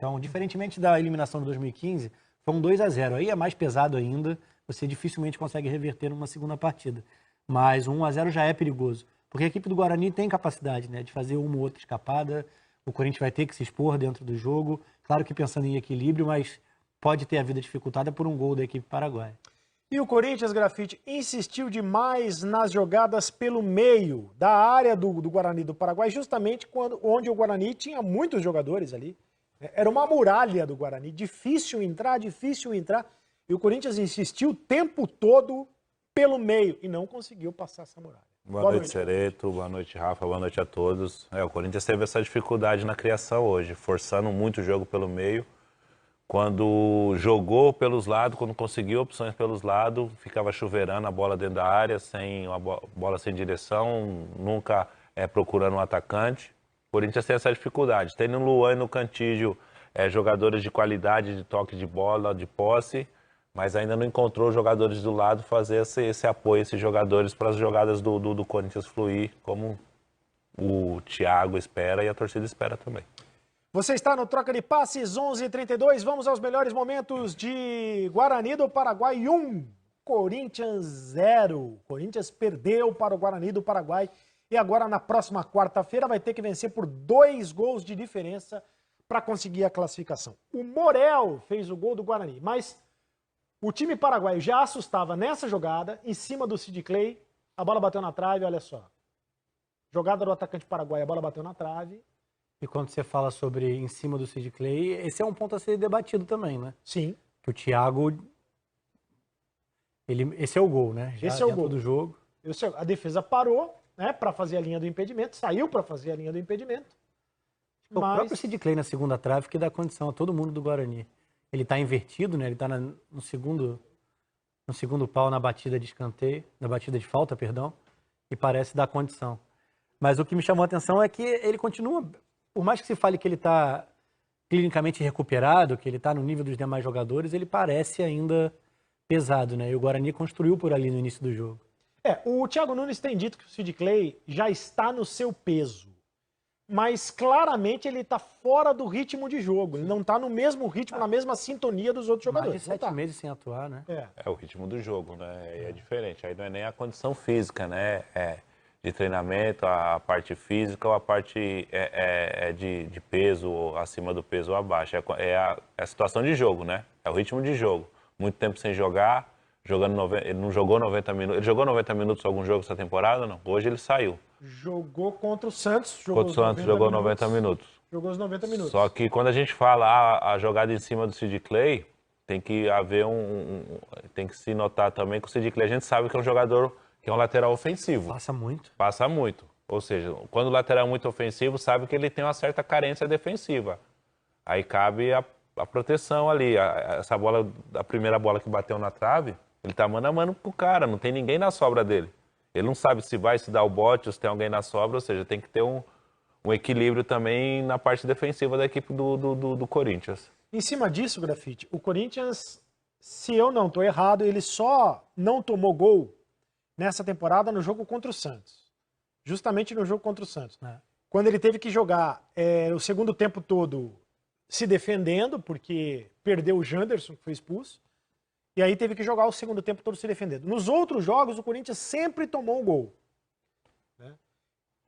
Então, diferentemente da eliminação de 2015, foi um 2-0. Aí é mais pesado ainda, você dificilmente consegue reverter numa segunda partida. Mas um 1-0 já é perigoso, porque a equipe do Guarani tem capacidade, né, de fazer uma ou outra escapada. O Corinthians vai ter que se expor dentro do jogo, claro que pensando em equilíbrio, mas pode ter a vida dificultada por um gol da equipe paraguaia. E o Corinthians, Grafite, insistiu demais nas jogadas pelo meio da área do Guarani do Paraguai, justamente onde o Guarani tinha muitos jogadores ali. Era uma muralha do Guarani, difícil entrar, e o Corinthians insistiu o tempo todo pelo meio e não conseguiu passar essa muralha. Boa noite, Cereto. Boa noite, Rafa. Boa noite a todos. O Corinthians teve essa dificuldade na criação hoje, forçando muito o jogo pelo meio. Quando jogou pelos lados, quando conseguiu opções pelos lados, ficava chuveirando a bola dentro da área, sem uma bola sem direção, nunca procurando um atacante. O Corinthians tem essa dificuldade. Tem no Luan e no Cantígio jogadores de qualidade, de toque de bola, de posse, mas ainda não encontrou jogadores do lado fazer esse apoio, esses jogadores para as jogadas do Corinthians fluir, como o Thiago espera e a torcida espera também. Você está no Troca de Passes, 11h32. Vamos aos melhores momentos de Guarani do Paraguai 1, Corinthians 0. Corinthians perdeu para o Guarani do Paraguai e agora na próxima quarta-feira vai ter que vencer por 2 gols de diferença para conseguir a classificação. O Morel fez o gol do Guarani, mas o time paraguaio já assustava nessa jogada, em cima do Sid Clay, a bola bateu na trave, olha só. Jogada do atacante paraguaio, a bola bateu na trave. E quando você fala sobre em cima do Sid Clay, esse é um ponto a ser debatido também, né? Sim. Que o Thiago, esse é o gol, né? Já esse é o gol do jogo. A defesa parou, né, para fazer a linha do impedimento, saiu para fazer a linha do impedimento. O próprio Sid Clay na segunda trave que dá condição a todo mundo do Guarani. Ele está invertido, né? Ele está no segundo pau na batida de escanteio, na batida de falta, perdão, e parece dar condição. Mas o que me chamou a atenção é que ele continua, por mais que se fale que ele está clinicamente recuperado, que ele está no nível dos demais jogadores, ele parece ainda pesado, né? E o Guarani construiu por ali no início do jogo. O Thiago Nunes tem dito que o Sid Clay já está no seu peso, mas claramente ele está fora do ritmo de jogo. Ele não está no mesmo ritmo, na mesma sintonia dos outros jogadores. Mais de 7 meses sem atuar, né? É o ritmo do jogo, né? É diferente. Aí não é nem a condição física, né? De treinamento, a parte física ou a parte de peso, acima do peso ou abaixo. É a situação de jogo, né? É o ritmo de jogo. Muito tempo sem jogar, ele não jogou 90 minutos. Ele jogou 90 minutos em algum jogo essa temporada, não? Hoje ele saiu. Jogou contra o Santos. Contra o Santos jogou 90 minutos. Jogou os 90 minutos. Só que quando a gente fala a jogada em cima do Sid Clay, tem que haver tem que se notar também que o Sid Clay, a gente sabe que é um jogador que é um lateral ofensivo. Passa muito. Passa muito. Ou seja, quando o lateral é muito ofensivo, sabe que ele tem uma certa carência defensiva. Aí cabe a proteção ali. Essa bola, a primeira bola que bateu na trave, ele tá mano a mano com o cara, não tem ninguém na sobra dele. Ele não sabe se vai se dar o bote ou se tem alguém na sobra, ou seja, tem que ter um equilíbrio também na parte defensiva da equipe do Corinthians. Em cima disso, Grafite, o Corinthians, se eu não estou errado, ele só não tomou gol nessa temporada no jogo contra o Santos. Justamente no jogo contra o Santos. É. Quando ele teve que jogar o segundo tempo todo se defendendo, porque perdeu o Janderson, que foi expulso, e aí teve que jogar o segundo tempo todo se defendendo. Nos outros jogos, o Corinthians sempre tomou um gol. Né?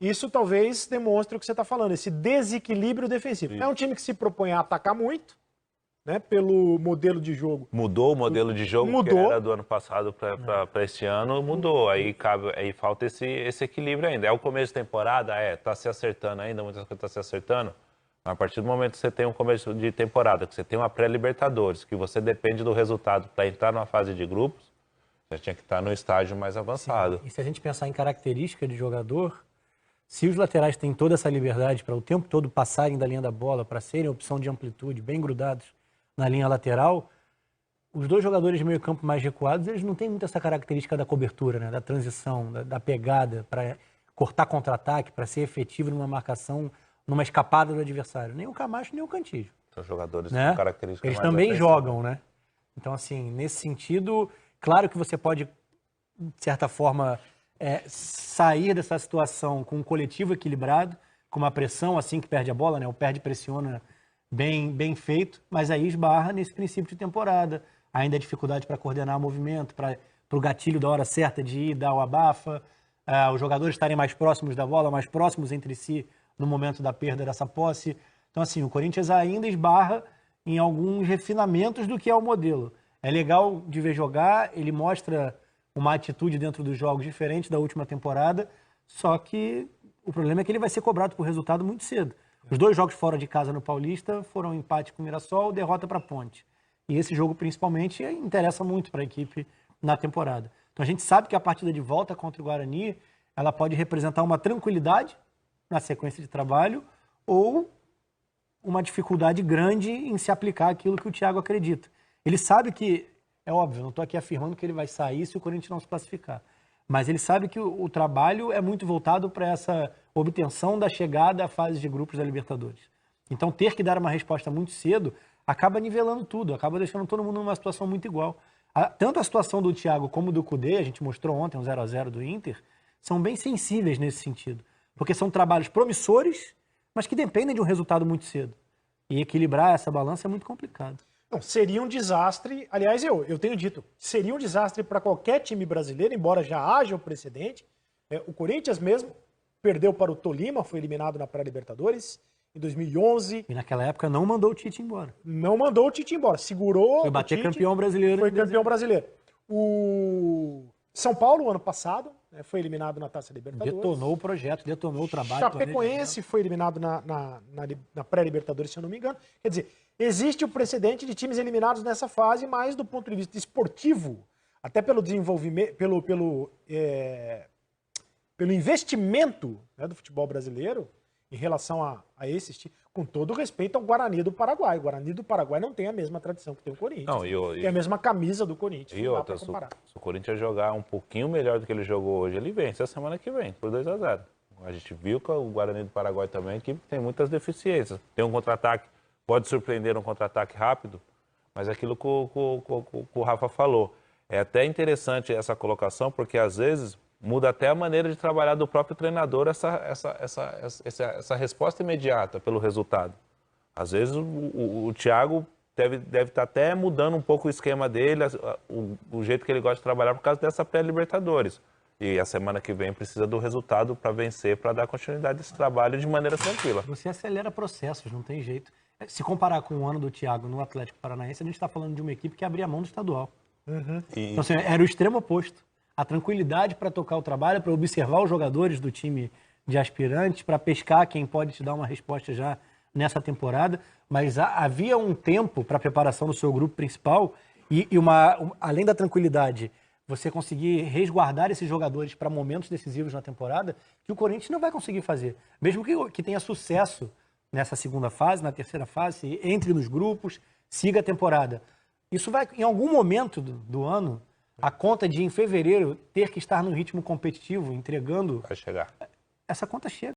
Isso talvez demonstre o que você está falando, esse desequilíbrio defensivo. Isso. É um time que se propõe a atacar muito, né, pelo modelo de jogo. Mudou o modelo de jogo que era do ano passado para este ano, mudou. Aí falta esse equilíbrio ainda. É o começo de temporada, tá se acertando ainda, muitas coisas tá se acertando. Mas a partir do momento que você tem um começo de temporada, que você tem uma pré-Libertadores, que você depende do resultado para entrar numa fase de grupos, você tinha que estar no estágio mais avançado. Sim. E se a gente pensar em característica de jogador, se os laterais têm toda essa liberdade para o tempo todo passarem da linha da bola, para serem opção de amplitude, bem grudados na linha lateral, os dois jogadores de meio campo mais recuados, eles não têm muito essa característica da cobertura, né? Da transição, da pegada, para cortar contra-ataque, para ser efetivo numa marcação, numa escapada do adversário. Nem o Camacho, nem o Cantígio. São jogadores né? com características Eles mais também defensivas. jogam, né? Então, assim, nesse sentido, claro que você pode, de certa forma, sair dessa situação com um coletivo equilibrado, com uma pressão assim que perde a bola, né? O perde pressiona bem feito, mas aí esbarra nesse princípio de temporada. Ainda a dificuldade para coordenar o movimento, para o gatilho da hora certa de ir, dar o abafa, os jogadores estarem mais próximos da bola, mais próximos entre si no momento da perda dessa posse. Então, assim, o Corinthians ainda esbarra em alguns refinamentos do que é o modelo. É legal de ver jogar, ele mostra uma atitude dentro dos jogos diferente da última temporada, só que o problema é que ele vai ser cobrado por resultado muito cedo. Os 2 jogos fora de casa no Paulista foram um empate com o Mirassol, derrota para a Ponte. E esse jogo, principalmente, interessa muito para a equipe na temporada. Então a gente sabe que a partida de volta contra o Guarani, ela pode representar uma tranquilidade na sequência de trabalho ou uma dificuldade grande em se aplicar aquilo que o Thiago acredita. Ele sabe que, é óbvio, não estou aqui afirmando que ele vai sair se o Corinthians não se classificar, mas ele sabe que o trabalho é muito voltado para essa obtenção da chegada à fase de grupos da Libertadores. Então ter que dar uma resposta muito cedo acaba nivelando tudo, acaba deixando todo mundo numa situação muito igual. Tanto a situação do Thiago como do Kudê, a gente mostrou ontem um 0-0 do Inter, são bem sensíveis nesse sentido, porque são trabalhos promissores, mas que dependem de um resultado muito cedo. E equilibrar essa balança é muito complicado. Não, seria um desastre, aliás, eu tenho dito, seria um desastre para qualquer time brasileiro, embora já haja o precedente. O Corinthians mesmo perdeu para o Tolima, foi eliminado na pré-Libertadores em 2011. E naquela época não mandou o Tite embora. Não mandou o Tite embora, segurou. Foi bater campeão brasileiro. Foi campeão brasileiro. O São Paulo, ano passado, foi eliminado na Taça Libertadores. Detonou o projeto, detonou o trabalho. Chapecoense foi eliminado na pré-Libertadores, se eu não me engano. Quer dizer, existe o precedente de times eliminados nessa fase, mas do ponto de vista esportivo, até pelo desenvolvimento, pelo investimento, né, do futebol brasileiro em relação a esses times, com todo o respeito ao Guarani do Paraguai. O Guarani do Paraguai não tem a mesma tradição que tem o Corinthians. Não, tem a mesma camisa do Corinthians. E outra, se o Corinthians jogar um pouquinho melhor do que ele jogou hoje, ele vence a semana que vem, por 2-0. A gente viu que o Guarani do Paraguai também que tem muitas deficiências. Tem um contra-ataque, pode surpreender um contra-ataque rápido, mas é aquilo que o Rafa falou. É até interessante essa colocação, porque às vezes muda até a maneira de trabalhar do próprio treinador essa resposta imediata pelo resultado. Às vezes o Thiago deve estar até mudando um pouco o esquema dele, o jeito que ele gosta de trabalhar por causa dessa pré-Libertadores. E a semana que vem precisa do resultado para vencer, para dar continuidade a esse trabalho de maneira tranquila. Você acelera processos, não tem jeito. Se comparar com o ano do Thiago no Atlético Paranaense, a gente está falando de uma equipe que abria mão do estadual. Uhum. Então, assim, era o extremo oposto. A tranquilidade para tocar o trabalho, para observar os jogadores do time de aspirantes, para pescar quem pode te dar uma resposta já nessa temporada. Mas havia um tempo para a preparação do seu grupo principal e além da tranquilidade, você conseguir resguardar esses jogadores para momentos decisivos na temporada, que o Corinthians não vai conseguir fazer. Mesmo que tenha sucesso nessa segunda fase, na terceira fase, entre nos grupos, siga a temporada. Isso vai, em algum momento do ano, a conta de, em fevereiro, ter que estar num ritmo competitivo, entregando... Vai chegar. Essa conta chega.